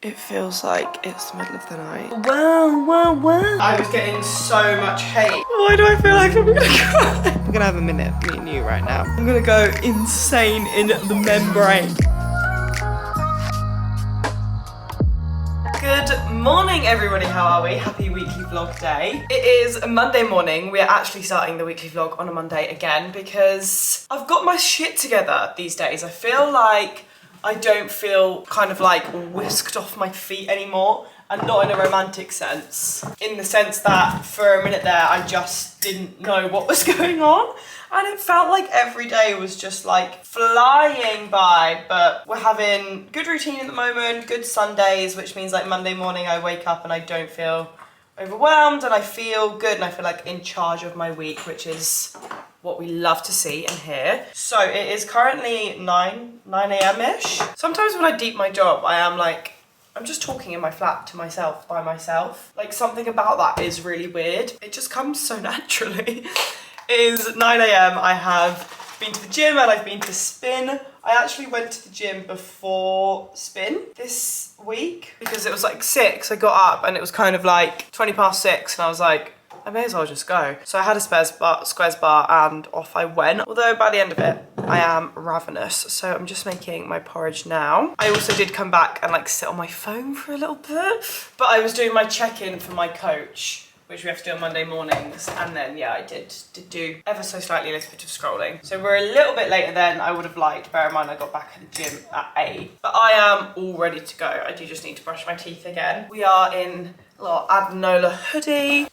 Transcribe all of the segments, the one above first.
It feels like it's the middle of the night. Wow. I was getting so much hate. Why do I feel like I'm gonna cry? We're gonna have a minute, me and you right now. I'm gonna go insane in the membrane. Good morning, everybody. How are we? Happy weekly vlog day. It is Monday morning. We are actually starting the weekly vlog on a Monday again because I've got my shit together these days. I feel like I don't feel kind of like whisked off my feet anymore, and not in a romantic sense. In the sense that for a minute there, I just didn't know what was going on. And it felt like every day was just like flying by, but we're having good routine at the moment, good Sundays, which means like Monday morning I wake up and I don't feel overwhelmed and I feel good and I feel like in charge of my week, which is what we love to see and hear. So it is currently 9 a.m.-ish. Sometimes when I deep my job, I am like, I'm just talking in my flat to myself, by myself. Like something about that is really weird. It just comes so naturally. It is 9 a.m. I have been to the gym and I've been to spin. I actually went to the gym before spin this week because it was like 6. I got up and it was kind of like 20 past 6 and I was like, I may as well just go. So I had a squares bar and off I went. Although by the end of it, I am ravenous. So I'm just making my porridge now. I also did come back and like sit on my phone for a little bit, but I was doing my check-in for my coach, which we have to do on Monday mornings. And then, yeah, I did do ever so slightly a little bit of scrolling. So we're a little bit later than I would have liked. Bear in mind, I got back at the gym at 8. But I am all ready to go. I do just need to brush my teeth again. We are in a little Adnola hoodie.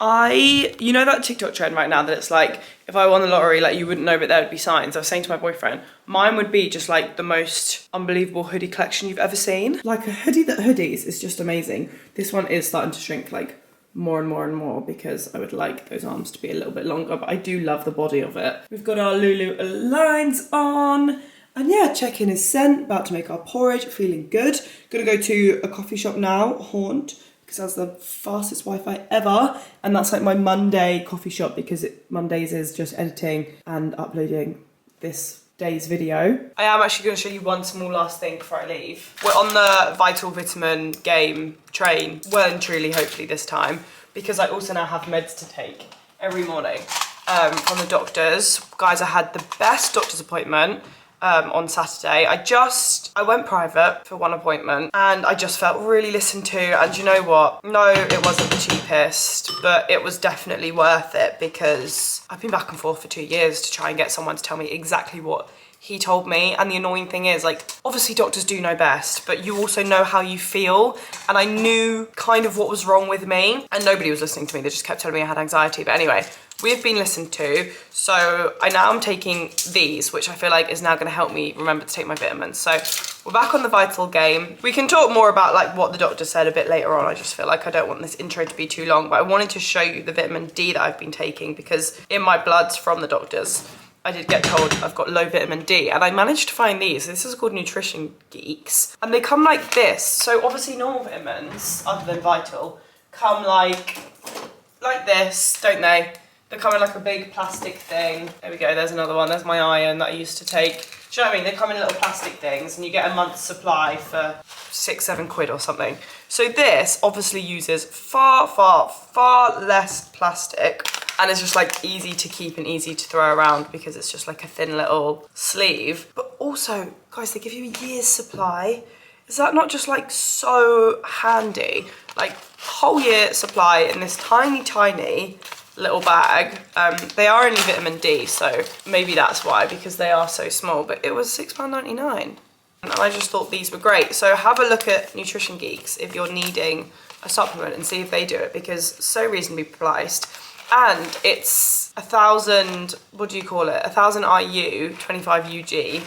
You know that TikTok trend right now that it's like, if I won the lottery, like you wouldn't know, but there would be signs. I was saying to my boyfriend, mine would be just like the most unbelievable hoodie collection you've ever seen. Like a hoodie that hoodies is just amazing. This one is starting to shrink like more and more and more because I would like those arms to be a little bit longer, but I do love the body of it. We've got our Lulu lines on. And yeah, check-in is sent, about to make our porridge, feeling good. Gonna go to a coffee shop now, Haunt, because that's the fastest Wi-Fi ever. And that's like my Monday coffee shop because Mondays is just editing and uploading this day's video. I am actually going to show you one small last thing before I leave. We're on the Vital Vitamin game train, well and truly hopefully this time, because I also now have meds to take every morning from the doctors. Guys, I had the best doctor's appointment on Saturday. I went private for one appointment and I just felt really listened to, and you know what? No, it wasn't the cheapest, but it was definitely worth it because I've been back and forth for 2 years to try and get someone to tell me exactly what he told me. And the annoying thing is, like, obviously doctors do know best, but you also know how you feel. And I knew kind of what was wrong with me and nobody was listening to me. They just kept telling me I had anxiety. But anyway, we've been listened to. So I now am taking these, which I feel like is now going to help me remember to take my vitamins. So we're back on the Vital game. We can talk more about like what the doctor said a bit later on. I just feel like I don't want this intro to be too long, but I wanted to show you the vitamin D that I've been taking because in my bloods from the doctors, I did get told I've got low vitamin D, and I managed to find these. This is called Nutrition Geeks, and they come like this. So obviously normal vitamins, other than Vital, come like this, don't they? They come in like a big plastic thing. There we go, there's another one. There's my iron that I used to take. Do you know what I mean? They come in little plastic things and you get a month's supply for 6-7 quid or something. So this obviously uses far less plastic, and it's just like easy to keep and easy to throw around because it's just like a thin little sleeve. But also, guys, they give you a year's supply. Is that not just like so handy? Like whole year supply in this tiny little bag. They are only vitamin D, so maybe that's why, because they are so small, but it was £6.99. And I just thought these were great. So have a look at Nutrition Geeks if you're needing a supplement and see if they do it, because so reasonably priced. And it's 1,000, what do you call it? 1,000 IU, 25 UG.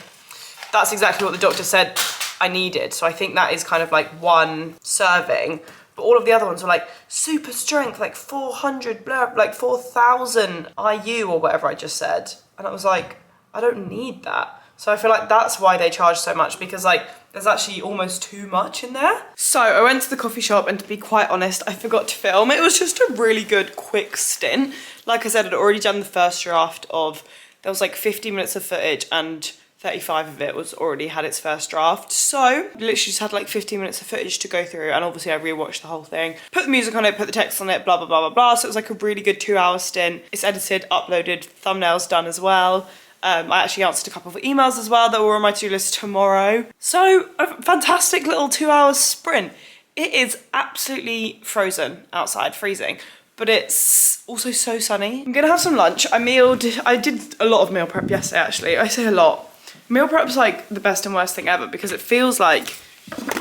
That's exactly what the doctor said I needed. So I think that is kind of like one serving. But all of the other ones were like super strength, like 400, blah, like 4,000 IU or whatever I just said. And I was like, I don't need that. So I feel like that's why they charge so much, because like there's actually almost too much in there. So I went to the coffee shop and to be quite honest, I forgot to film. It was just a really good quick stint. Like I said, I'd already done the first draft of, there was like 50 minutes of footage and 35 of it was already had its first draft. So literally just had like 15 minutes of footage to go through, and obviously I rewatched the whole thing, put the music on it, put the text on it, blah blah blah blah blah. So it was like a really good 2-hour stint. It's edited, uploaded, thumbnails done as well. I actually answered a couple of emails as well that were on my to-do list tomorrow. So a fantastic little 2-hour sprint. It is absolutely frozen outside, freezing, but it's also so sunny. I'm gonna have some lunch. I did a lot of meal prep yesterday actually. I say a lot. Meal prep's like the best and worst thing ever because it feels like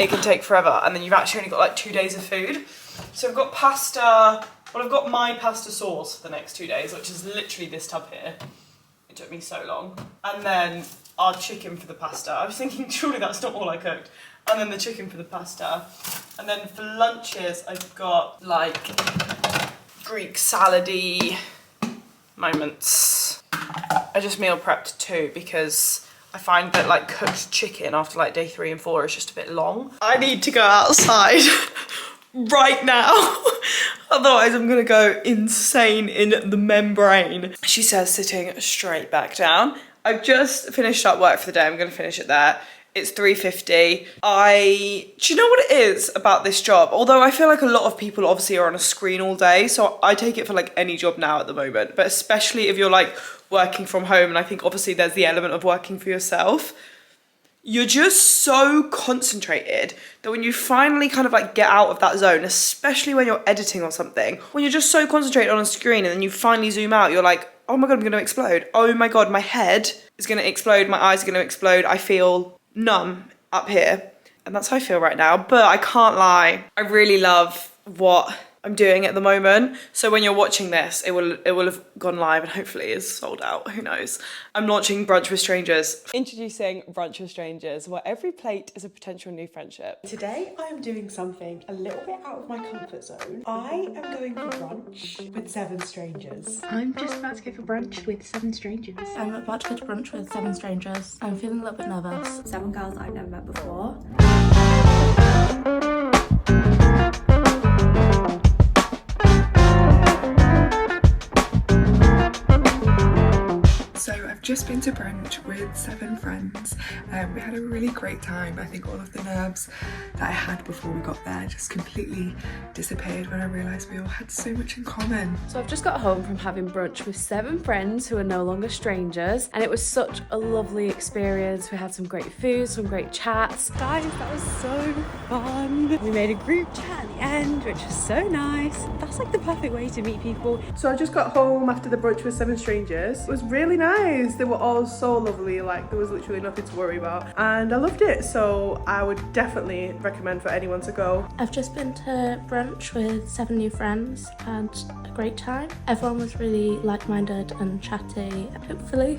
it can take forever and then you've actually only got like 2 days of food. So I've got pasta, well I've got my pasta sauce for the next 2 days, which is literally this tub here. It took me so long. And then our chicken for the pasta. I was thinking surely that's not all I cooked. And then the chicken for the pasta. And then for lunches I've got like Greek salad-y moments. I just meal prepped too because I find that like cooked chicken after like day 3 and 4 is just a bit long. I need to go outside right now. Otherwise I'm gonna go insane in the membrane. She says sitting straight back down. I've just finished up work for the day. I'm gonna finish it there. It's 3:50. Do you know what it is about this job? Although I feel like a lot of people obviously are on a screen all day, so I take it for like any job now at the moment, but especially if you're like working from home, and I think obviously there's the element of working for yourself, you're just so concentrated that when you finally kind of like get out of that zone, especially when you're editing or something, when you're just so concentrated on a screen and then you finally zoom out, you're like, oh my God, I'm gonna explode. Oh my God, my head is gonna explode, my eyes are gonna explode, I feel numb up here. And that's how I feel right now, but I can't lie. I really love what I'm doing at the moment. So when you're watching this, it will have gone live and hopefully is sold out, who knows. I'm launching Brunch with Strangers. Introducing Brunch with Strangers, where every plate is a potential new friendship. Today I am doing something a little bit out of my comfort zone. I am going for brunch with 7 strangers. I'm just about to go for brunch with 7 strangers. I'm about to go to brunch with 7 strangers. I'm feeling a little bit nervous. 7 girls I've never met before. So I've just been to brunch with 7 friends. We had a really great time. I think all of the nerves that I had before we got there just completely disappeared when I realised we all had so much in common. So I've just got home from having brunch with 7 friends who are no longer strangers, and it was such a lovely experience. We had some great food, some great chats. Guys, that was so fun. We made a group chat at the end, which was so nice. That's like the perfect way to meet people. So I just got home after the brunch with 7 strangers. It was really nice. They were all so lovely, like there was literally nothing to worry about, and I loved it, so I would definitely recommend for anyone to go. I've just been to brunch with 7 new friends, had a great time. Everyone was really like-minded and chatty. Hopefully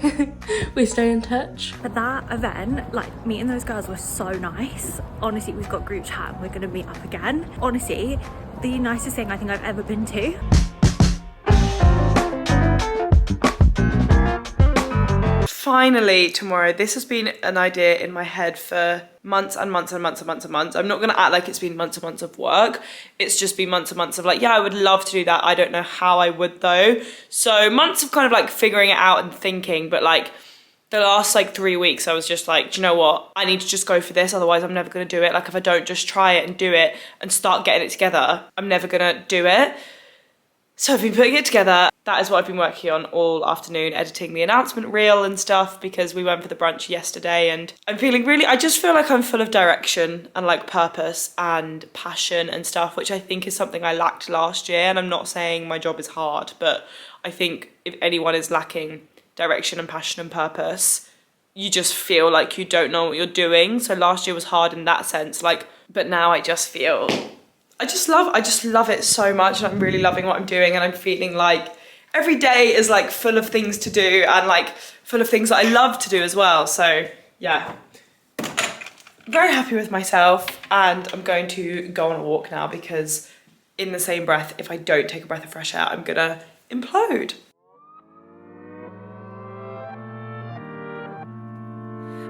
we stay in touch. For that event, like meeting those girls was so nice. Honestly, we've got group chat and we're gonna meet up again. Honestly, the nicest thing I think I've ever been to. Finally tomorrow. This has been an idea in my head for months and months and months and months and months. I'm not gonna act like it's been months and months of work. It's just been months and months of like, yeah, I would love to do that. I don't know how I would though. So months of kind of like figuring it out and thinking, but like the last like 3 weeks I was just like, do you know what? I need to just go for this, otherwise I'm never gonna do it. Like if I don't just try it and do it and start getting it together, I'm never gonna do it. So I've been putting it together. That is what I've been working on all afternoon, editing the announcement reel and stuff, because we went for the brunch yesterday and I'm feeling really, I just feel like I'm full of direction and like purpose and passion and stuff, which I think is something I lacked last year. And I'm not saying my job is hard, but I think if anyone is lacking direction and passion and purpose, you just feel like you don't know what you're doing. So last year was hard in that sense, like, but now I just feel, I just love it so much, and I'm really loving what I'm doing, and I'm feeling like every day is like full of things to do and like full of things that I love to do as well. So yeah, very happy with myself, and I'm going to go on a walk now because in the same breath, if I don't take a breath of fresh air, I'm gonna implode.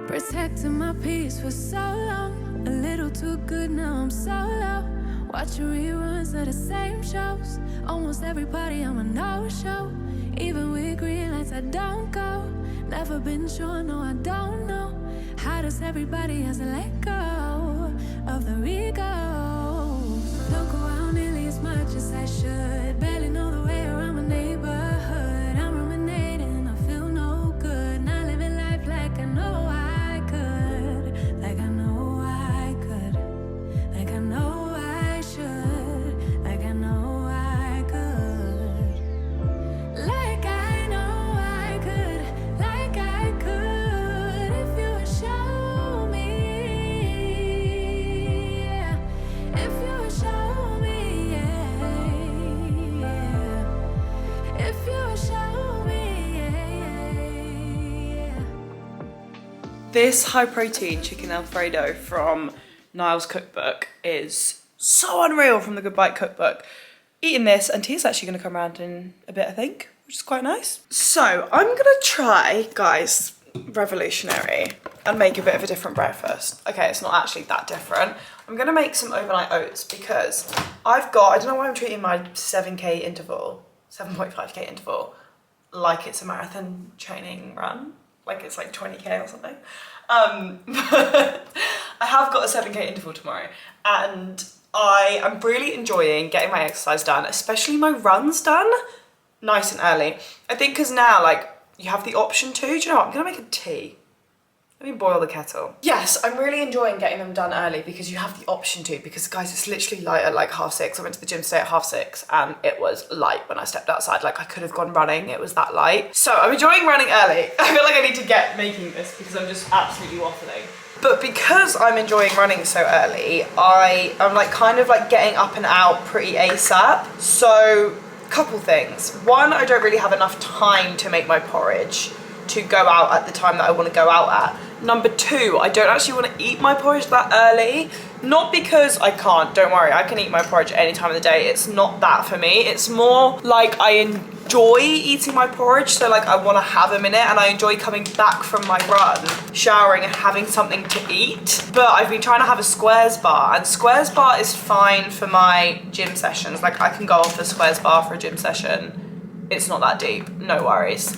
Protecting my peace for so long, a little too good, now I'm so low. Watching reruns of the same shows, almost every party I'm a no-show. Even with green lights I don't go, never been sure, no I don't know. How does everybody else let go of their egos? Don't go out nearly as much as I should. Barely know the way around my neighborhood. I'm ruminating, I feel no good. Not living life like I know I could. Like I know I could. Like I know I should. Like I know I could. Like I know I could. Like I could. If you would show me, yeah. If you would show me, yeah. If you would show me, yeah. This high protein chicken Alfredo from Niall's cookbook is so unreal, from the Good Bite cookbook. Eating this, and Tia's actually gonna come around in a bit, I think, which is quite nice. So I'm gonna try, guys, revolutionary, and make a bit of a different breakfast. Okay, it's not actually that different. I'm gonna make some overnight oats because I don't know why I'm treating my 7K interval, 7.5K interval, like it's a marathon training run, like it's like 20K or something. But I have got a 7K interval tomorrow, and I am really enjoying getting my exercise done, especially my runs done nice and early. I think because now, like, you have the option to. Do you know what? I'm gonna make a tea. Let me boil the kettle. Yes, I'm really enjoying getting them done early because you have the option to, because guys, it's literally light at like 6:30. I went to the gym today at 6:30 and it was light when I stepped outside. Like I could have gone running, it was that light. So I'm enjoying running early. I feel like I need to get making this because I'm just absolutely waffling. But because I'm enjoying running so early, I'm like kind of like getting up and out pretty ASAP. So couple things. One, I don't really have enough time to make my porridge to go out at the time that I want to go out at. Number two, I don't actually want to eat my porridge that early. Not because I can't, don't worry, I can eat my porridge any time of the day. It's not that for me. It's more like I enjoy eating my porridge, so like I want to have a minute, and I enjoy coming back from my run, showering and having something to eat. But I've been trying to have a squares bar, and squares bar is fine for my gym sessions. Like I can go off a squares bar for a gym session. It's not that deep, no worries.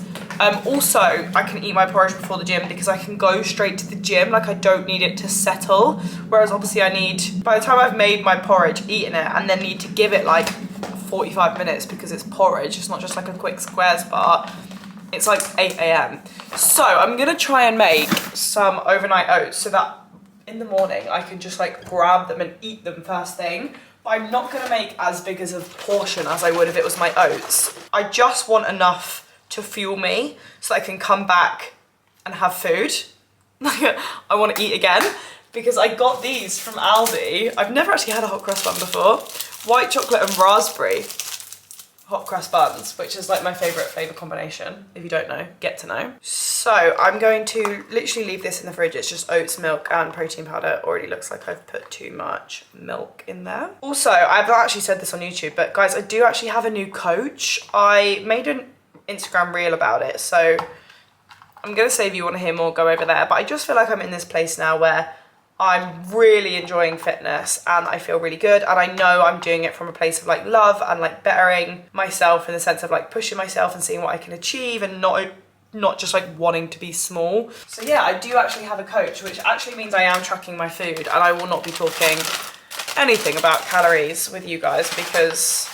Also, I can eat my porridge before the gym because I can go straight to the gym. Like I don't need it to settle. Whereas obviously I need, by the time I've made my porridge, eaten it, and then need to give it like 45 minutes because it's porridge. It's not just like a quick squares bar. It's like 8 AM. So I'm gonna try and make some overnight oats so that in the morning I can just like grab them and eat them first thing. But I'm not gonna make as big as a portion as I would if it was my oats. I just want enough to fuel me so that I can come back and have food. I want to eat again because I got these from Aldi. I've never actually had a hot cross bun before. White chocolate and raspberry hot cross buns, which is like my favourite flavour combination. If you don't know, get to know. So I'm going to literally leave this in the fridge. It's just oats, milk and protein powder. Already looks like I've put too much milk in there. Also, I've not actually said this on YouTube, but guys, I do actually have a new coach. I made an Instagram reel about it, so I'm gonna say if you want to hear more, go over there. But I just feel like I'm in this place now where I'm really enjoying fitness and I feel really good, and I know I'm doing it from a place of like love and like bettering myself in the sense of like pushing myself and seeing what I can achieve, and not just like wanting to be small. So yeah, I do actually have a coach, which actually means I am tracking my food, and I will not be talking anything about calories with you guys because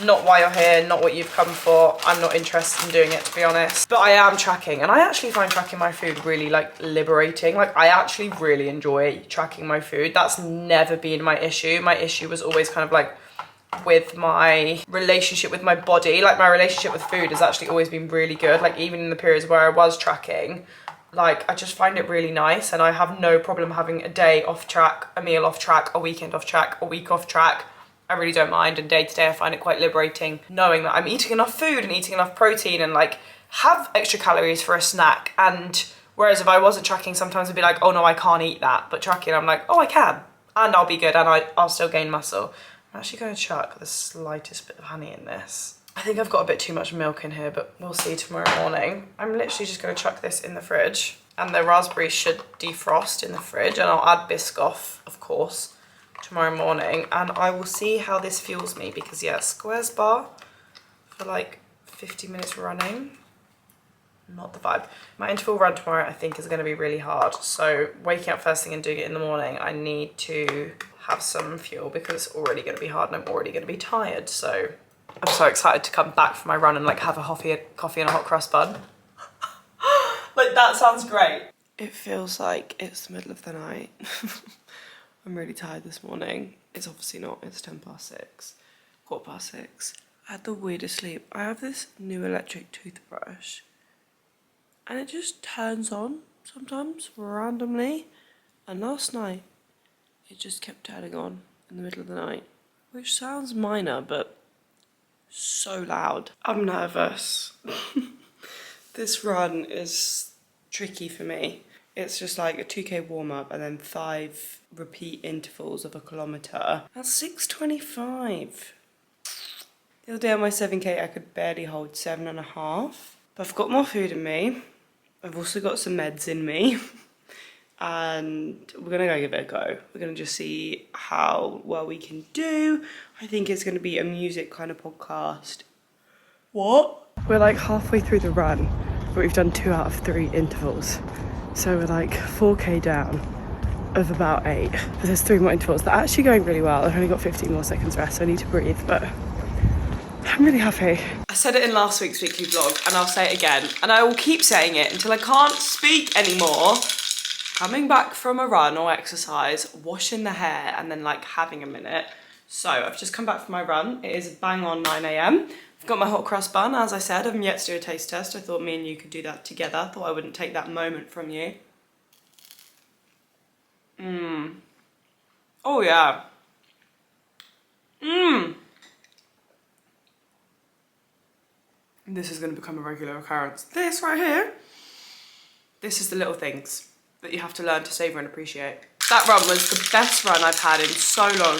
not why you're here, not what you've come for. I'm not interested in doing it, to be honest. But I am tracking, and I actually find tracking my food really like liberating. Like I actually really enjoy tracking my food. That's never been my issue. My issue was always kind of like with my relationship with my body. Like my relationship with food has actually always been really good. Like even in the periods where I was tracking, like I just find it really nice, and I have no problem having a day off track, a meal off track, a weekend off track, a week off track. I really don't mind, and day to day I find it quite liberating knowing that I'm eating enough food and eating enough protein and like have extra calories for a snack. And whereas if I wasn't tracking, sometimes I'd be like, oh no, I can't eat that. But tracking, I'm like, oh, I can, and I'll be good, and I'll still gain muscle. I'm actually going to chuck the slightest bit of honey in this. I think I've got a bit too much milk in here, but we'll see tomorrow morning. I'm literally just going to chuck this in the fridge, and the raspberries should defrost in the fridge, and I'll add Biscoff, of course, tomorrow morning, and I will see how this fuels me, because yeah, squares bar for like 50 minutes running, not the vibe. My interval run tomorrow I think is going to be really hard. So waking up first thing and doing it in the morning, I need to have some fuel because it's already going to be hard and I'm already going to be tired. So I'm so excited to come back from my run and like have a coffee and a hot cross bun. Like that sounds great. It feels like it's the middle of the night. I'm really tired this morning. It's obviously not, it's 6:10, 6:15. I had the weirdest sleep. I have this new electric toothbrush and it just turns on sometimes randomly. And last night it just kept turning on in the middle of the night, which sounds minor, but so loud. I'm nervous. This run is tricky for me. It's just like a 2K warm-up and then 5 repeat intervals of a kilometre. That's 6:25. The other day on my 7K I could barely hold 7.5. But I've got more food in me. I've also got some meds in me. And we're gonna go give it a go. We're gonna just see how well we can do. I think it's gonna be a music kind of podcast. What? We're like halfway through the run, but we've done 2 out of 3 intervals. So we're like 4K down of about 8. But there's 3 more intervals. They're actually going really well. I've only got 15 more seconds rest, so I need to breathe, but I'm really happy. I said it in last week's weekly vlog, and I'll say it again, and I will keep saying it until I can't speak anymore. Coming back from a run or exercise, washing the hair, and then like having a minute. So I've just come back from my run. It is bang on 9 AM. I've got my hot cross bun, as I said. I've yet to do a taste test. I thought me and you could do that together. Thought I wouldn't take that moment from you. Oh yeah. This is going to become a regular occurrence. This right here. This is the little things that you have to learn to savour and appreciate. That run was the best run I've had in so long.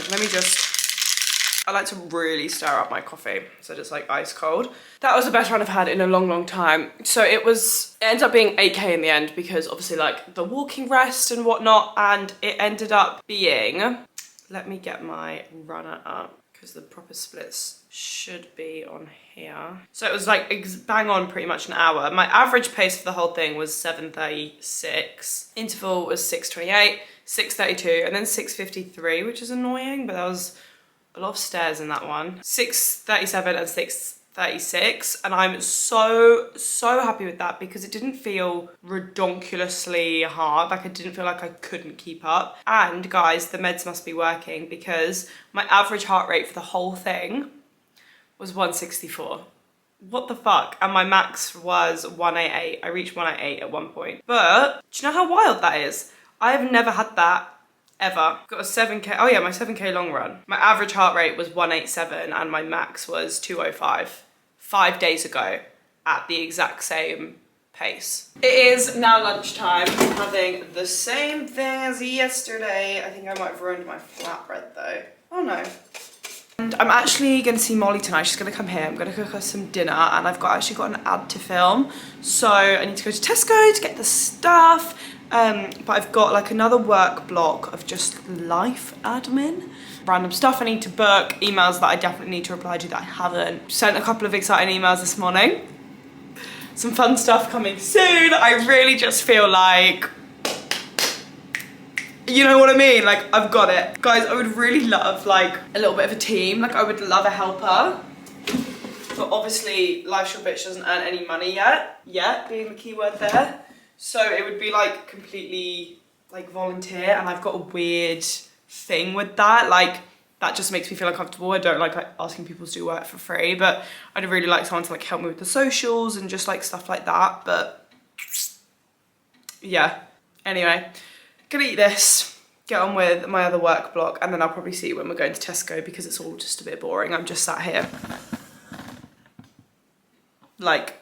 I like to really stir up my coffee so it's like ice cold. That was the best run I've had in a long, long time. So it ended up being 8K in the end because obviously like the walking rest and whatnot, and it ended up being, let me get my runner up because the proper splits should be on here. So it was like bang on pretty much an hour. My average pace for the whole thing was 7:36. Interval was 6:28, 6:32, and then 6:53, which is annoying, but that was a lot of stairs in that one. 6:37 and 6:36, and I'm so happy with that because it didn't feel redonkulously hard. Like I didn't feel like I couldn't keep up. And guys, the meds must be working because my average heart rate for the whole thing was 164. What the fuck? And my max was 188. I reached 188 at one point. But do you know how wild that is? I have never had that ever. Got a 7K, oh yeah, my 7K long run. My average heart rate was 187 and my max was 205 5 days ago at the exact same pace. It is now lunchtime. I'm having the same thing as yesterday. I think I might have ruined my flatbread though. Oh no. And I'm actually going to see Molly tonight. She's going to come here. I'm going to cook us some dinner and I've actually got an ad to film. So I need to go to Tesco to get the stuff. But I've got like another work block of just life admin. Random stuff I need to book, emails that I definitely need to reply to that I haven't. Sent a couple of exciting emails this morning. Some fun stuff coming soon. I really just feel like, you know what I mean? Like, I've got it. Guys, I would really love like a little bit of a team. Like I would love a helper. But obviously, Life Short Bitch doesn't earn any money yet. Yet being the key word there. So it would be like completely like volunteer, and I've got a weird thing with that. Like that just makes me feel uncomfortable. I don't like asking people to do work for free, but I'd really like someone to like help me with the socials and just like stuff like that. But yeah, anyway, gonna eat this, get on with my other work block, and then I'll probably see you when we're going to Tesco because it's all just a bit boring. I'm just sat here. Like,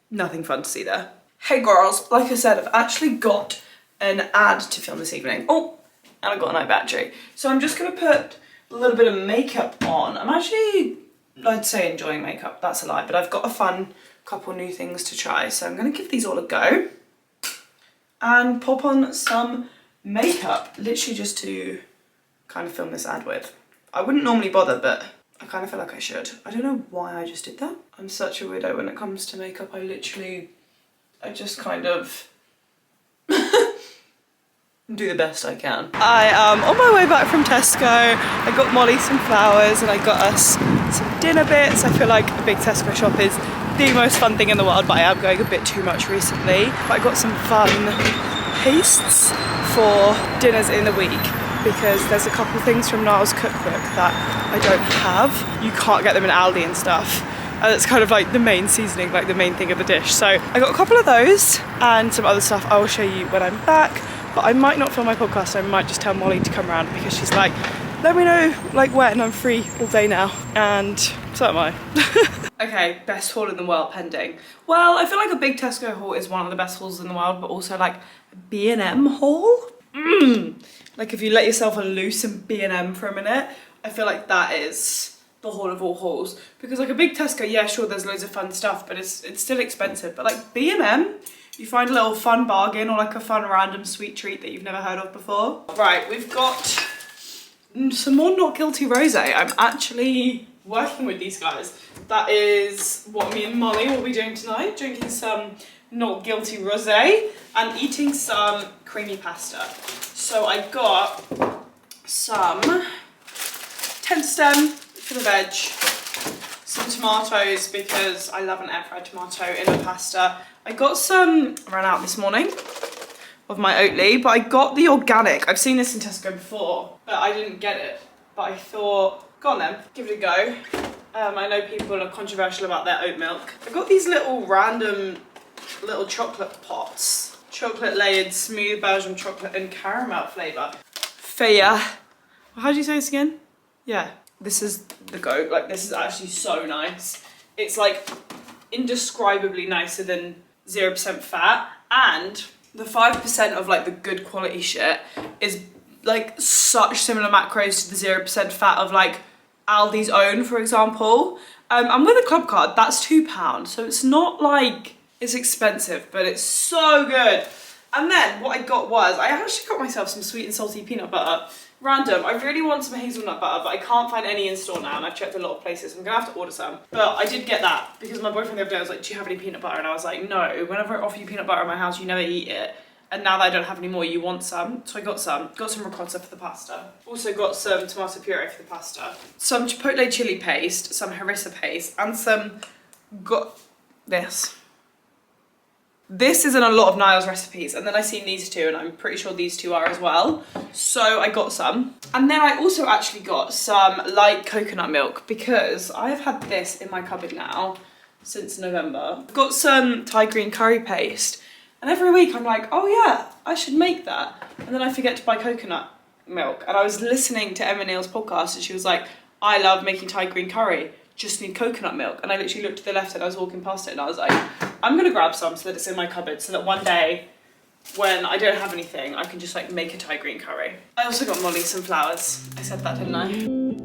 nothing fun to see there. Hey girls, like I said, I've actually got an ad to film this evening. Oh, and I've got a night battery. So I'm just gonna put a little bit of makeup on. I'm actually, I'd say enjoying makeup, that's a lie, but I've got a fun couple new things to try. So I'm gonna give these all a go and pop on some makeup, literally just to kind of film this ad with. I wouldn't normally bother, but I kind of feel like I should. I don't know why I just did that. I'm such a weirdo when it comes to makeup. I literally I just kind of do the best I can. I am on my way back from Tesco. I got Molly some flowers and I got us some dinner bits. I feel like a big Tesco shop is the most fun thing in the world, but I am going a bit too much recently. But I got some fun pastes for dinners in the week because there's a couple things from Niall's cookbook that I don't have. You can't get them in Aldi and stuff. And it's kind of like the main seasoning, like the main thing of the dish. So I got a couple of those and some other stuff I will show you when I'm back. But I might not film my podcast, I might just tell Molly to come around because she's like, let me know like when I'm free all day now. And so am I. Okay, best haul in the world pending. Well, I feel like a big Tesco haul is one of the best hauls in the world, but also like a B&M haul. Like if you let yourself loose in B&M for a minute, I feel like that is the haul of all hauls. Because like a big Tesco, yeah, sure, there's loads of fun stuff, but it's still expensive. But like B&M, you find a little fun bargain or like a fun random sweet treat that you've never heard of before. Right, we've got some more Not Guilty Rosé. I'm actually working with these guys. That is what me and Molly will be doing tonight, drinking some Not Guilty Rosé and eating some creamy pasta. So I got some stem for the veg, some tomatoes because I love an air fried tomato in a pasta. I got some, ran out this morning of my Oatly, but I got the organic. I've seen this in Tesco before, but I didn't get it. But I thought, go on then, give it a go. I know people are controversial about their oat milk. I got these little random little chocolate pots. Chocolate layered smooth Belgian chocolate and caramel flavour. Faya. How do you say this again? Yeah. This is the goat. Like, this is actually so nice. It's like indescribably nicer than 0% fat, and the 5% of like the good quality shit is like such similar macros to the 0% fat of like Aldi's own, for example. I'm with a club card, that's £2, so it's not like it's expensive, but it's so good. And then what I got was, I actually got myself some sweet and salty peanut butter. Random, I really want some hazelnut butter, but I can't find any in store now, and I've checked a lot of places. I'm gonna have to order some. But I did get that because my boyfriend the other day was like, do you have any peanut butter? And I was like, no, whenever I offer you peanut butter in my house, you never eat it. And now that I don't have any more, you want some. So I got some ricotta for the pasta. Also got some tomato puree for the pasta. Some chipotle chili paste, some harissa paste, and some, got this. This is in a lot of Niall's recipes, and then I seen these two, and I'm pretty sure these two are as well. So I got some. And then I also actually got some light coconut milk because I have had this in my cupboard now since November. I've got some Thai green curry paste, and every week I'm like, oh yeah, I should make that. And then I forget to buy coconut milk. And I was listening to Emma Neal's podcast, and she was like, I love making Thai green curry, just need coconut milk. And I literally looked to the left and I was walking past it and I was like, I'm gonna grab some so that it's in my cupboard so that one day when I don't have anything, I can just like make a Thai green curry. I also got Molly some flowers. I said that, didn't I?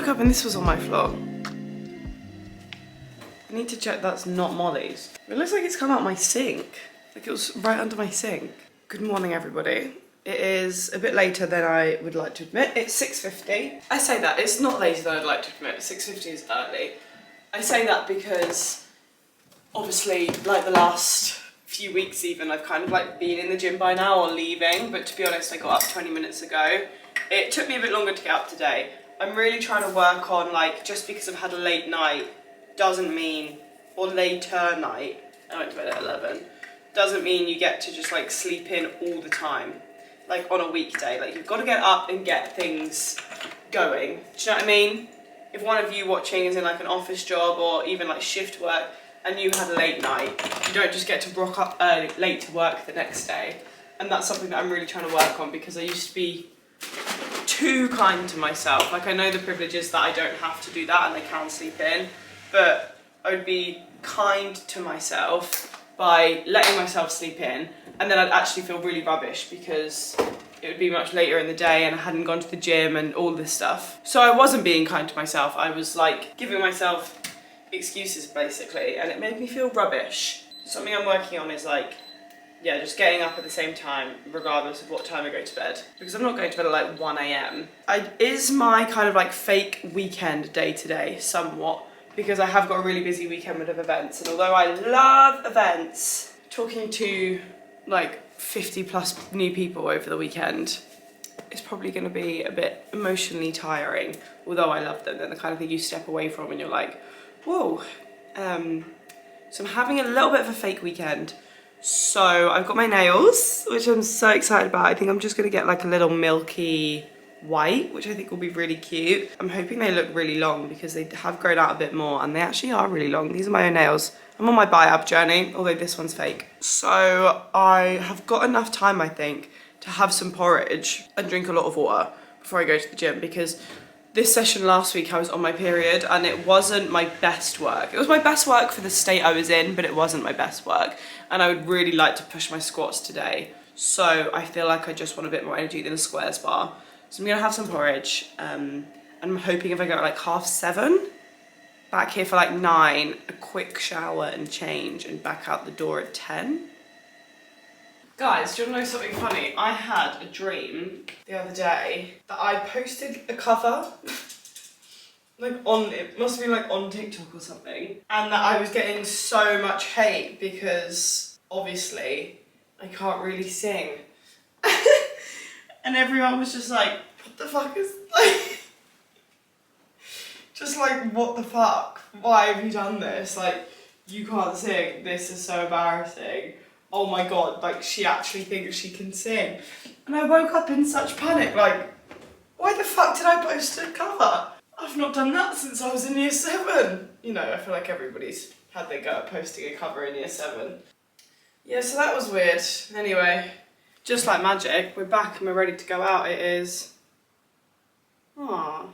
Up and this was on my floor. I need to check that's not Molly's. It looks like it's come out my sink. Like it was right under my sink. Good morning, everybody. It is a bit later than I would like to admit. It's 6:50. I say that, it's not later than I'd like to admit. 6:50 is early. I say that because obviously like the last few weeks even, I've kind of like been in the gym by now or leaving, but to be honest, I got up 20 minutes ago. It took me a bit longer to get up today. I'm really trying to work on like, just because I've had a late night doesn't mean, or later night, I went to bed at 11, doesn't mean you get to just like sleep in all the time, like on a weekday. Like you've got to get up and get things going. Do you know what I mean? If one of you watching is in like an office job or even like shift work and you had a late night, you don't just get to rock up late to work the next day. And that's something that I'm really trying to work on because I used to be too kind to myself. Like I know the privileges that I don't have to do that and I can sleep in, but I would be kind to myself by letting myself sleep in, and then I'd actually feel really rubbish because it would be much later in the day and I hadn't gone to the gym and all this stuff. So I wasn't being kind to myself. I was like giving myself excuses basically, and it made me feel rubbish. Something I'm working on is like, yeah, just getting up at the same time regardless of what time I go to bed, because I'm not going to bed at like 1 a.m. Is my kind of like fake weekend day today somewhat, because I have got a really busy weekend with events, and although I love events, talking to like 50 plus new people over the weekend is probably going to be a bit emotionally tiring. Although I love them, they're the kind of thing you step away from and you're like, whoa. So I'm having a little bit of a fake weekend. So I've got my nails, which I'm so excited about. I think I'm just going to get like a little milky white, which I think will be really cute. I'm hoping they look really long because they have grown out a bit more, and they actually are really long. These are my own nails. I'm on my buy-up journey, although this one's fake. So I have got enough time, I think, to have some porridge and drink a lot of water before I go to the gym, because this session last week I was on my period and it wasn't my best work. It was my best work for the state I was in, but it wasn't my best work. And I would really like to push my squats today. So I feel like I just want a bit more energy than a squares bar. So I'm gonna have some porridge. And I'm hoping if I go at like 7:30, back here for like 9, a quick shower and change, and back out the door at 10. Guys, do you want to know something funny? I had a dream the other day that I posted a cover, like on, it must have been like on TikTok or something, and that I was getting so much hate because obviously I can't really sing. And everyone was just like, what the fuck is, like, just like, what the fuck? Why have you done this? Like, you can't sing, this is so embarrassing. Oh my god, like, she actually thinks she can sing. And I woke up in such panic, like, why the fuck did I post a cover? I've not done that since I was in year 7. You know, I feel like everybody's had their go at posting a cover in year 7. Yeah, so that was weird. Anyway, just like magic, we're back and we're ready to go out. It is... Aww.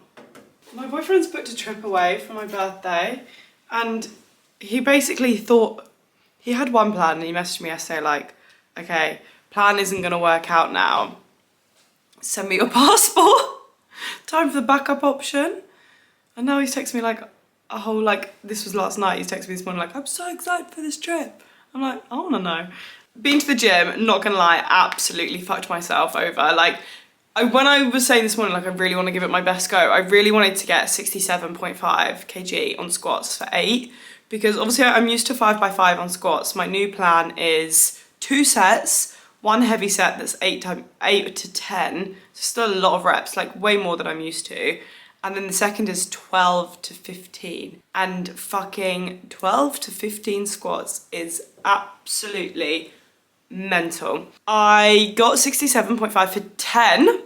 My boyfriend's booked a trip away for my birthday, and he basically thought... He had one plan and he messaged me yesterday like, okay, plan isn't gonna work out now. Send me your passport. Time for the backup option. And now he's texted me like a whole, like, this was last night, he's texted me this morning like, I'm so excited for this trip. I'm like, I wanna know. Been to the gym, not gonna lie, absolutely fucked myself over. Like, when I was saying this morning, like, I really wanna give it my best go, I really wanted to get 67.5 kg on squats for 8. Because obviously I'm used to 5x5 on squats. My new plan is 2 sets, 1 heavy set that's 8 to 10, still a lot of reps, like way more than I'm used to. And then the second is 12 to 15. And fucking 12 to 15 squats is absolutely mental. I got 67.5 for 10.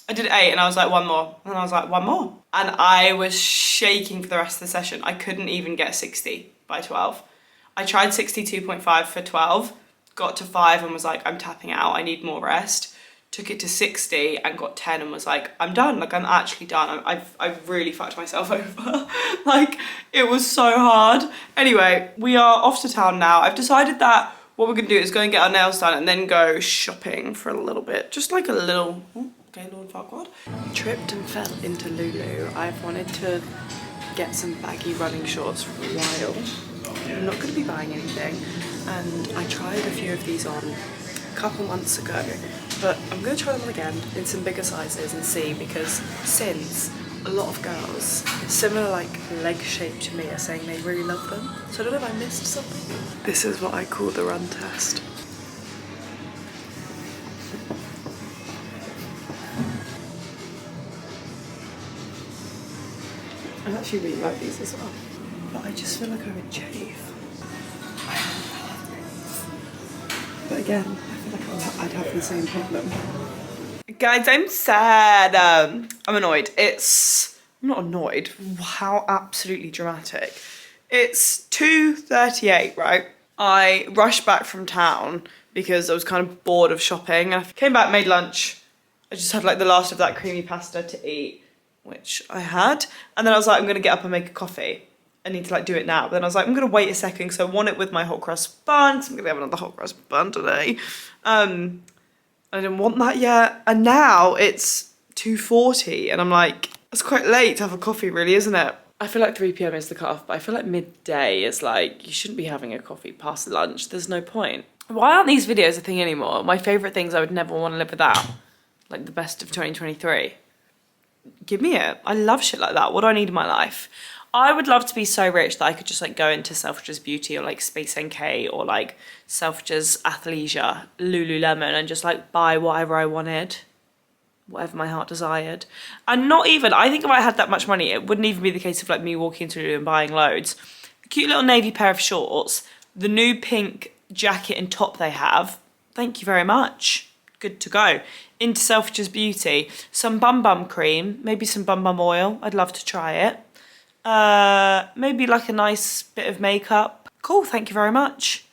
I did 8 and I was like, 1 more. And I was like, 1 more. And I was shaking for the rest of the session. I couldn't even get 60 by 12. I tried 62.5 for 12, got to 5 and was like, I'm tapping out, I need more rest. Took it to 60 and got 10 and was like, I'm done, like I'm actually done. I've really fucked myself over. Like, it was so hard. Anyway, we are off to town now. I've decided that what we're gonna do is go and get our nails done and then go shopping for a little bit. Just like a little, okay, Lord Farquaad. Tripped and fell into Lulu. I've wanted to get some baggy running shorts for a while. I'm not gonna be buying anything. And I tried a few of these on a couple months ago, but I'm gonna try them on again in some bigger sizes and see, because since a lot of girls, similar like leg shape to me, are saying they really love them. So I don't know if I missed something. This is what I call the run test. I actually really like these as well, but I just feel like I would chafe. But again, I feel like I'd have the same problem. Guys, I'm sad. I'm annoyed. I'm not annoyed. How absolutely dramatic. It's 2:38, right? I rushed back from town because I was kind of bored of shopping. I came back, made lunch. I just had like the last of that creamy pasta to eat, which I had. And then I was like, I'm gonna get up and make a coffee. I need to like do it now. But then I was like, I'm gonna wait a second because I want it with my hot crust bun. So I'm gonna have another hot crust bun today. I didn't want that yet. And now it's 2:40 and I'm like, it's quite late to have a coffee really, isn't it? I feel like 3 p.m. is the cutoff, but I feel like midday is like, you shouldn't be having a coffee past lunch. There's no point. Why aren't these videos a thing anymore? My favourite things I would never want to live without. Like the best of 2023. Give me it. I love shit like that. What do I need in my life? I would love to be so rich that I could just like go into Selfridges Beauty or like Space NK or like Selfridges Athleisure, Lululemon and just like buy whatever I wanted. Whatever my heart desired. And not even, I think if I had that much money, it wouldn't even be the case of like me walking into Lulu and buying loads. A cute little navy pair of shorts, the new pink jacket and top they have, thank you very much. Good to go. Into Selfridges Beauty, some bum bum cream, maybe some bum bum oil, I'd love to try it. Maybe like a nice bit of makeup. Cool, thank you very much.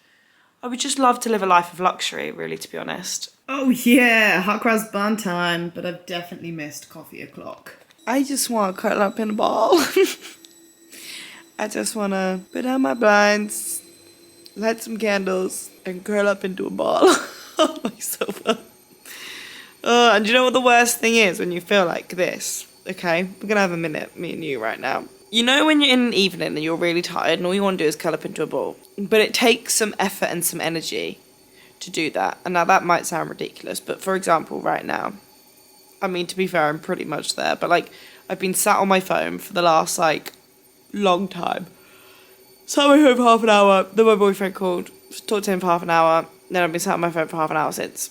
I would just love to live a life of luxury, really, to be honest. Oh yeah, hot cross bun time, but I've definitely missed coffee o'clock. I just want to curl up in a ball. I just want to put on my blinds, light some candles, and curl up into a ball on my sofa. And you know what the worst thing is when you feel like this? Okay, we're gonna have a minute, me and you right now. You know when you're in an evening and you're really tired and all you want to do is curl up into a ball? But it takes some effort and some energy to do that. And now that might sound ridiculous, but for example, right now, I mean, to be fair, I'm pretty much there, but like, I've been sat on my phone for the last like long time. Sat on my phone for half an hour, then my boyfriend called, talked to him for half an hour, then I've been sat on my phone for half an hour since.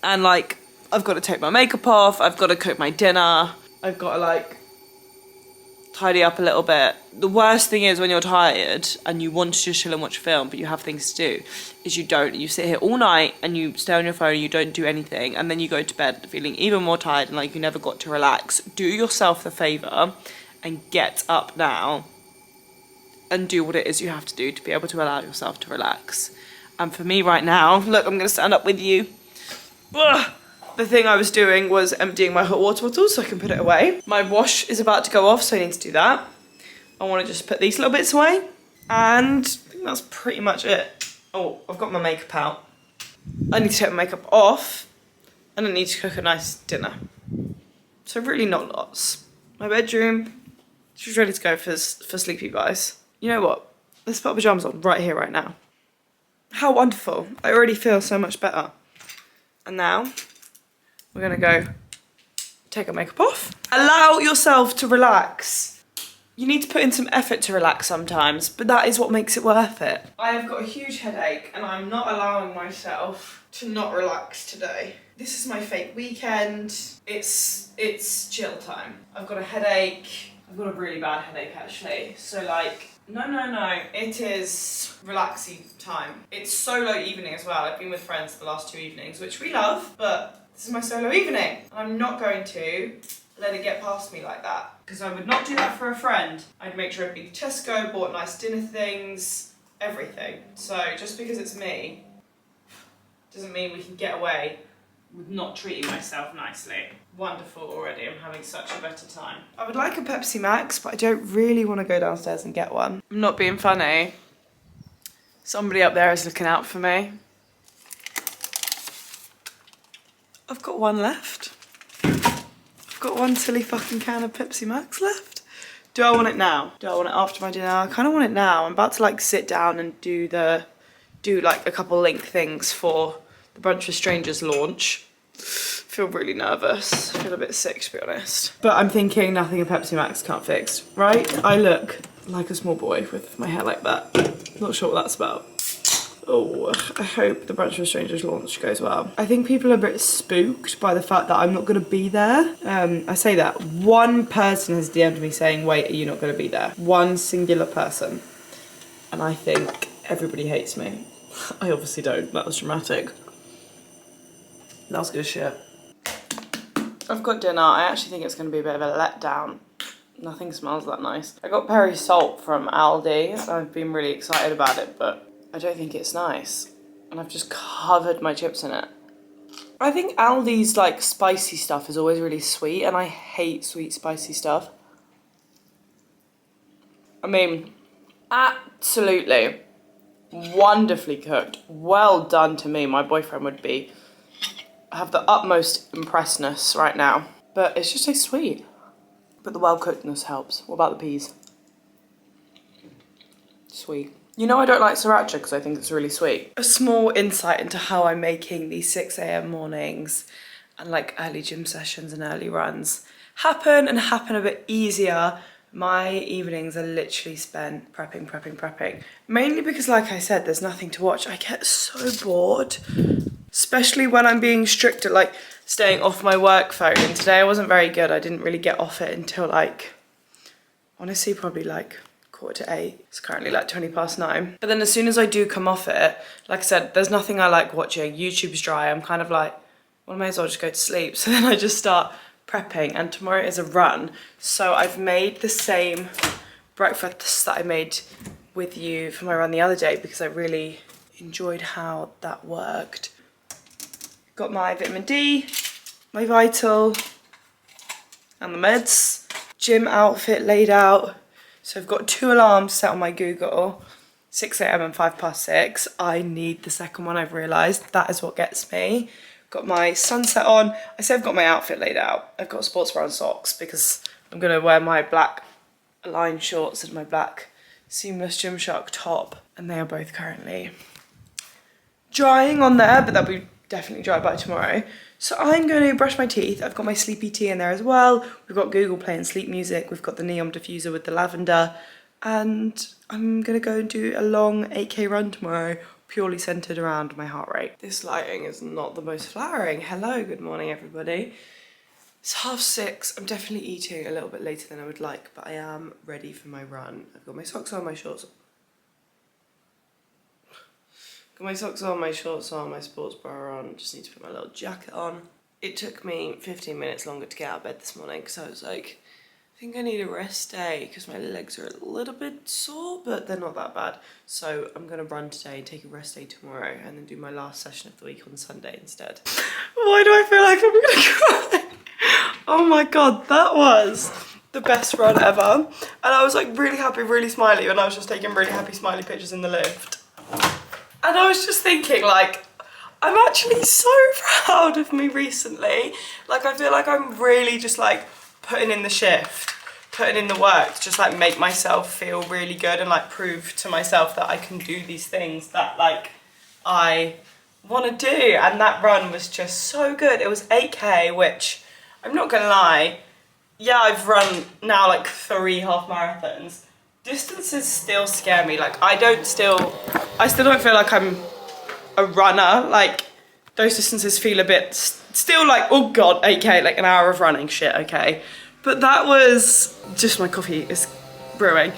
And like, I've got to take my makeup off, I've got to cook my dinner, I've got to like tidy up a little bit. The worst thing is when you're tired and you want to just chill and watch a film but you have things to do, is you don't. You sit here all night and you stay on your phone and you don't do anything, and then you go to bed feeling even more tired and like you never got to relax. Do yourself the favour and get up now and do what it is you have to do to be able to allow yourself to relax. And for me right now, look, I'm going to stand up with you. Ugh. The thing I was doing was emptying my hot water bottle so I can put it away. My wash is about to go off, so I need to do that. I want to just put these little bits away. And I think that's pretty much it. Oh, I've got my makeup out. I need to take my makeup off. And I need to cook a nice dinner. So really not lots. My bedroom, she's ready to go for sleep, you guys. You know what? Let's put our pyjamas on right here, right now. How wonderful. I already feel so much better. And now we're gonna go take our makeup off. Allow yourself to relax. You need to put in some effort to relax sometimes, but that is what makes it worth it. I have got a huge headache and I'm not allowing myself to not relax today. This is my fake weekend. It's chill time. I've got a headache. I've got a really bad headache actually. So like, no. It is relaxing time. It's solo evening as well. I've been with friends the last 2 evenings, which we love, but this is my solo evening. And I'm not going to let it get past me like that, because I would not do that for a friend. I'd make sure I'd been to Tesco, bought nice dinner things, everything. So just because it's me doesn't mean we can get away with not treating myself nicely. Wonderful already, I'm having such a better time. I would like a Pepsi Max, but I don't really want to go downstairs and get one. I'm not being funny. Somebody up there is looking out for me. I've got one left. I've got one silly fucking can of Pepsi Max left. Do I want it now? Do I want it after my dinner? I kind of want it now. I'm about to like sit down and do like a couple link things for the Brunch with Strangers launch. Feel really nervous. Feel a bit sick, to be honest. But I'm thinking nothing a Pepsi Max can't fix, right? I look like a small boy with my hair like that. Not sure what that's about. Oh, I hope the Brunch with Strangers launch goes well. I think people are a bit spooked by the fact that I'm not going to be there. I say that. One person has DM'd me saying, wait, are you not going to be there? One singular person. And I think everybody hates me. I obviously don't. That was dramatic. That was good shit. I've got dinner. I actually think it's going to be a bit of a letdown. Nothing smells that nice. I got Perry salt from Aldi. I've been really excited about it, but I don't think it's nice. And I've just covered my chips in it. I think Aldi's like spicy stuff is always really sweet, and I hate sweet spicy stuff. I mean, absolutely wonderfully cooked. Well done to me. My boyfriend would have the utmost impressedness right now. But it's just so sweet. But the well cookedness helps. What about the peas? Sweet. You know I don't like sriracha because I think it's really sweet. A small insight into how I'm making these 6 a.m. mornings and like early gym sessions and early runs happen a bit easier. My evenings are literally spent prepping. Mainly because, like I said, there's nothing to watch. I get so bored, especially when I'm being strict at like staying off my work phone. And today I wasn't very good. I didn't really get off it until like, honestly, probably like 7:45. It's currently like 9:20. But then as soon as I do come off it, like I said, there's nothing I like watching. YouTube's dry. I'm kind of like, well, I may as well just go to sleep. So then I just start prepping, and tomorrow is a run. So I've made the same breakfast that I made with you for my run the other day because I really enjoyed how that worked. Got my vitamin D, my Vital, and the meds. Gym outfit laid out. So I've got 2 alarms set on my Google, 6 a.m. and 6:05. I need the second one, I've realised. That is what gets me. Got my sunset on. I say I've got my outfit laid out. I've got sports bra and socks because I'm going to wear my black Align shorts and my black seamless Gymshark top. And they are both currently drying on there, but they'll be definitely dry by tomorrow. So I'm going to brush my teeth. I've got my sleepy tea in there as well. We've got Google playing sleep music. We've got the neon diffuser with the lavender. And I'm going to go and do a long 8K run tomorrow, purely centered around my heart rate. This lighting is not the most flattering. Hello, good morning everybody. It's 6:30. I'm definitely eating a little bit later than I would like, but I am ready for my run. I've got my socks on, my shorts. Got my socks on, my shorts on, my sports bra on. Just need to put my little jacket on. It took me 15 minutes longer to get out of bed this morning because I was like, I think I need a rest day because my legs are a little bit sore, but they're not that bad. So I'm gonna run today and take a rest day tomorrow and then do my last session of the week on Sunday instead. Why do I feel like I'm gonna cry? Oh my God, that was the best run ever. And I was like really happy, really smiley, and I was just taking really happy smiley pictures in the lift. And I was just thinking, like, I'm actually so proud of me recently. Like, I feel like I'm really just like putting in the shift, putting in the work to just like make myself feel really good and like prove to myself that I can do these things that like I want to do. And that run was just so good. It was 8K, which I'm not gonna lie, yeah, I've run now like 3 half marathons. Distances still scare me. Like I still don't feel like I'm a runner. Like those distances feel a bit still like, oh God, 8K, like an hour of running, shit, okay. But that was just, my coffee is brewing.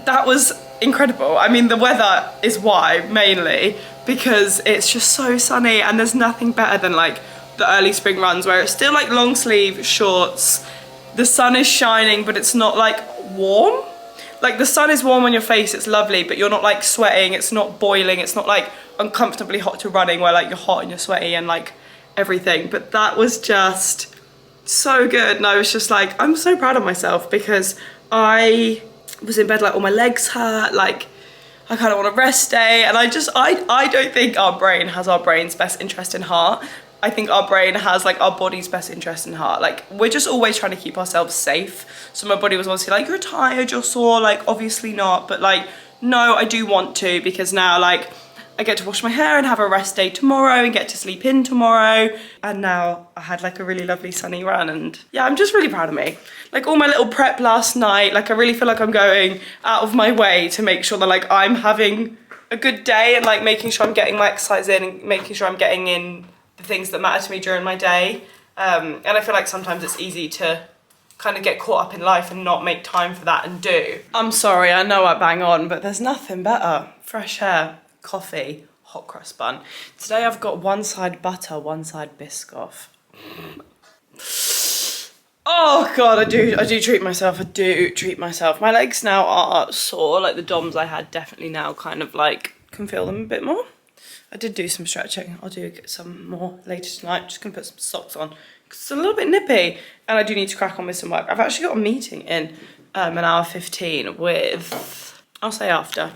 That was incredible. I mean, the weather is why, mainly, because it's just so sunny and there's nothing better than like the early spring runs where it's still like long sleeve shorts. The sun is shining, but it's not like warm. Like the sun is warm on your face, it's lovely, but you're not like sweating, it's not boiling, it's not like uncomfortably hot to running where like you're hot and you're sweaty and like everything. But that was just so good. And I was just like, I'm so proud of myself because I was in bed like all my legs hurt, like I kind of want a rest day. And I don't think our brain has our brain's best interest in heart. I think our brain has like our body's best interest in heart. Like we're just always trying to keep ourselves safe. So my body was obviously like, you're tired, you're sore, like obviously not. But like, no, I do want to, because now like I get to wash my hair and have a rest day tomorrow and get to sleep in tomorrow. And now I had like a really lovely sunny run, and yeah, I'm just really proud of me. Like all my little prep last night, like I really feel like I'm going out of my way to make sure that like I'm having a good day and like making sure I'm getting my exercise in and making sure I'm getting in the things that matter to me during my day. And I feel like sometimes it's easy to kind of get caught up in life and not make time for that and do. I'm sorry, I know I bang on, but there's nothing better. Fresh air, coffee, hot crust bun. Today I've got one side butter, one side Biscoff. Oh God, I do treat myself, I do treat myself. My legs now are sore, like the DOMs I had definitely now kind of like can feel them a bit more. I did do some stretching. I'll do some more later tonight. Just gonna put some socks on because it's a little bit nippy and I do need to crack on with some work. I've actually got a meeting in an hour 15 with, I'll say after.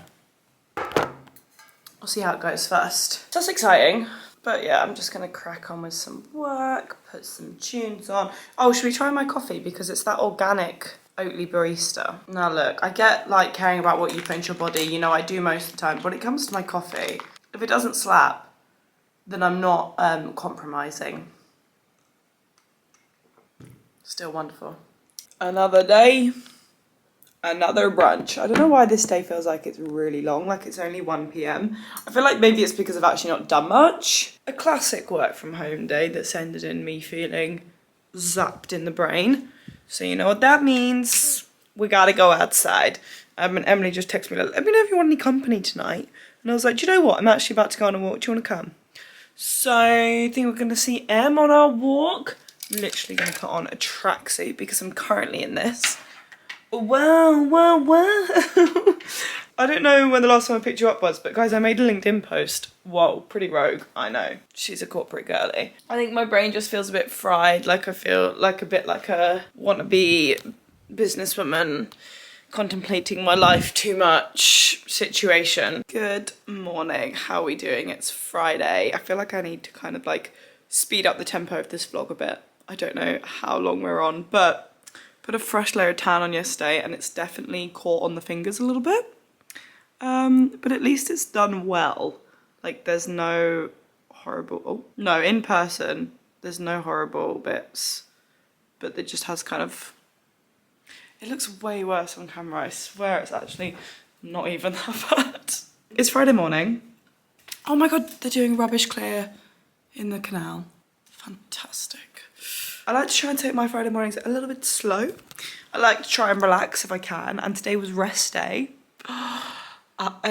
I'll see how it goes first. That's exciting. But yeah, I'm just gonna crack on with some work, put some tunes on. Oh, should we try my coffee? Because it's that organic Oatly barista. Now look, I get like caring about what you put into your body, you know, I do most of the time. When it comes to my coffee, if it doesn't slap, then I'm not compromising. Still wonderful. Another day, another brunch. I don't know why this day feels like it's really long, like it's only 1 p.m. I feel like maybe it's because I've actually not done much. A classic work from home day that's ended in me feeling zapped in the brain. So you know what that means. We gotta go outside. And Emily just texted me, like, let me know if you want any company tonight. And I was like, do you know what? I'm actually about to go on a walk. Do you want to come? So I think we're gonna see Em on our walk. I'm literally gonna put on a tracksuit because I'm currently in this. Wow. I don't know when the last time I picked you up was, but guys, I made a LinkedIn post. Whoa, pretty rogue, I know. She's a corporate girly. I think my brain just feels a bit fried, like I feel like a bit like a wannabe businesswoman contemplating my life too much situation. Good morning, how are we doing? It's Friday. I feel like I need to kind of like speed up the tempo of this vlog a bit. I don't know how long we're on, but put a fresh layer of tan on yesterday and it's definitely caught on the fingers a little bit. But at least it's done well. Like there's no horrible, oh no, in person, there's no horrible bits, but it just has kind of, it looks way worse on camera. I swear it's actually not even that bad. It's Friday morning. Oh my God, they're doing rubbish clear in the canal. Fantastic. I like to try and take my Friday mornings a little bit slow. I like to try and relax if I can, and today was rest day. I've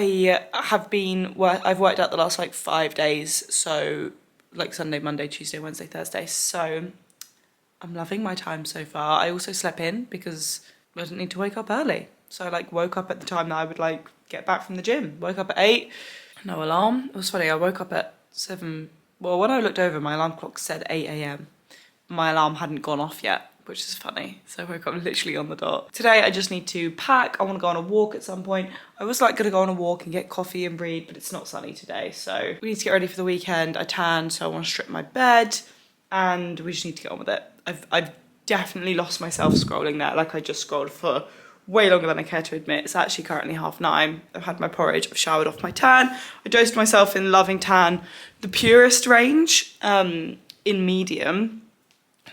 worked out the last like 5 days, so like Sunday, Monday, Tuesday, Wednesday, Thursday, so I'm loving my time so far. I also slept in because I didn't need to wake up early, so I like woke up at the time that I would like get back from the gym. Woke up at 8, no alarm. It was funny, I woke up at 7, well when I looked over my alarm clock said 8 a.m. My alarm hadn't gone off yet, which is funny. So I woke up literally on the dot. Today I just need to pack. I want to go on a walk at some point. I was like gonna go on a walk and get coffee and read, but it's not sunny today. So we need to get ready for the weekend. I tanned, so I want to strip my bed and we just need to get on with it. I've definitely lost myself scrolling there. Like I just scrolled for way longer than I care to admit. It's actually currently 9:30. I've had my porridge, I've showered off my tan. I dosed myself in Loving Tan, the purest range, in medium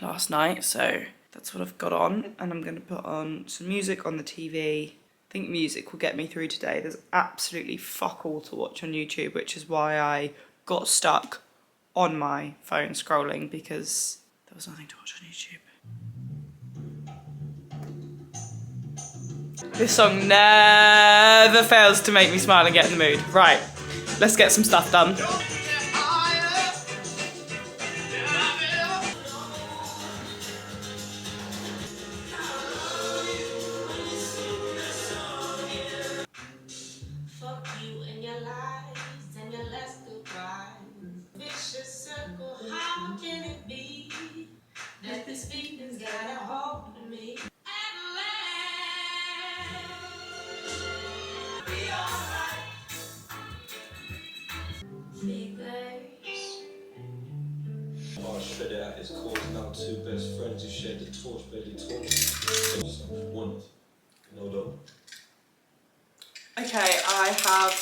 last night, so that's what I've got on, and I'm going to put on some music on the TV. I think music will get me through today. There's absolutely fuck all to watch on YouTube, which is why I got stuck on my phone scrolling, because there was nothing to watch on YouTube. This song never fails to make me smile and get in the mood. Right, let's get some stuff done. Shred it out his cause, now two best friends who shared the torch, barely talk. One, no doubt. Okay, I have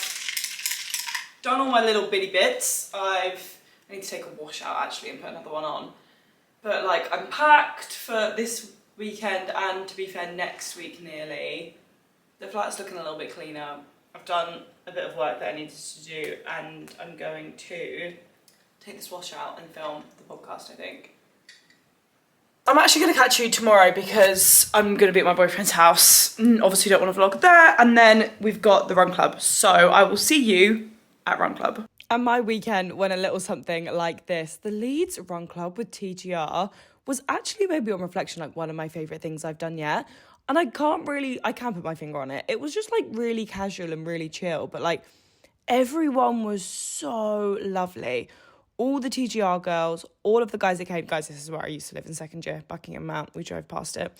done all my little bitty bits. I need to take a wash out actually and put another one on. But like I'm packed for this weekend and to be fair next week nearly. The flat's looking a little bit cleaner. I've done a bit of work that I needed to do and I'm going to take this wash out and film the podcast, I think. I'm actually going to catch you tomorrow because I'm going to be at my boyfriend's house. Obviously don't want to vlog there. And then we've got the run club. So I will see you at run club. And my weekend went a little something like this. The Leeds Run Club with TGR was actually maybe on reflection like one of my favourite things I've done yet. And I can't put my finger on it. It was just like really casual and really chill. But like everyone was so lovely. all the TGR girls, all of the guys that came. Guys, this is where I used to live in second year, Buckingham Mount. We drove past it.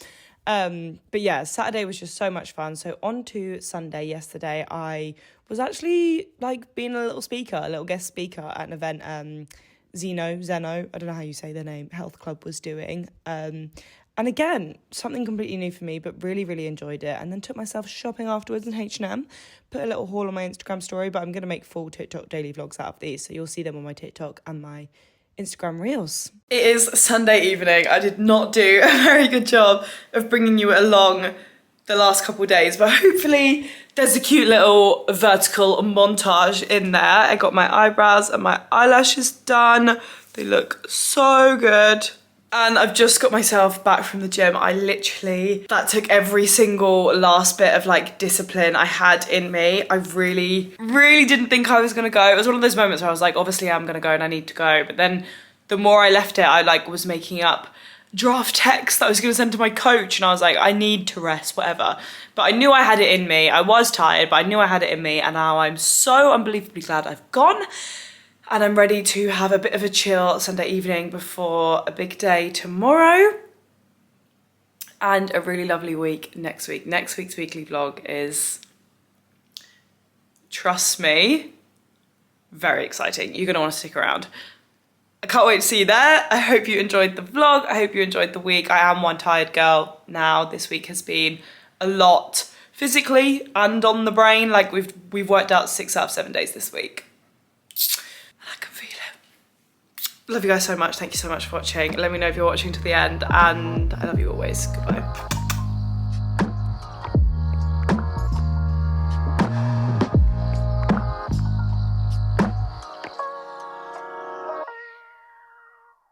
But yeah, Saturday was just so much fun. So on to Sunday yesterday, I was actually like being a little guest speaker at an event Zeno, I don't know how you say their name, Health Club was doing. And again, something completely new for me, but really, really enjoyed it. And then took myself shopping afterwards in H&M. Put a little haul on my Instagram story, but I'm going to make full TikTok daily vlogs out of these. So you'll see them on my TikTok and my Instagram Reels. It is Sunday evening. I did not do a very good job of bringing you along the last couple of days, but hopefully there's a cute little vertical montage in there. I got my eyebrows and my eyelashes done. They look so good. And I've just got myself back from the gym. That took every single last bit of like discipline I had in me. I really, really didn't think I was gonna go. It was one of those moments where I was like, obviously I'm gonna go and I need to go. But then the more I left it, I like was making up draft text that I was gonna send to my coach. And I was like, I need to rest, whatever. But I knew I had it in me. I was tired, but I knew I had it in me. And now I'm so unbelievably glad I've gone. And I'm ready to have a bit of a chill Sunday evening before a big day tomorrow. And a really lovely week next week. Next week's weekly vlog is, trust me, very exciting. You're gonna wanna stick around. I can't wait to see you there. I hope you enjoyed the vlog. I hope you enjoyed the week. I am one tired girl now. This week has been a lot physically and on the brain. Like we've worked out 6 out of 7 days this week. I can feel it. Love you guys so much. Thank you so much for watching. Let me know if you're watching to the end, and I love you always. Goodbye.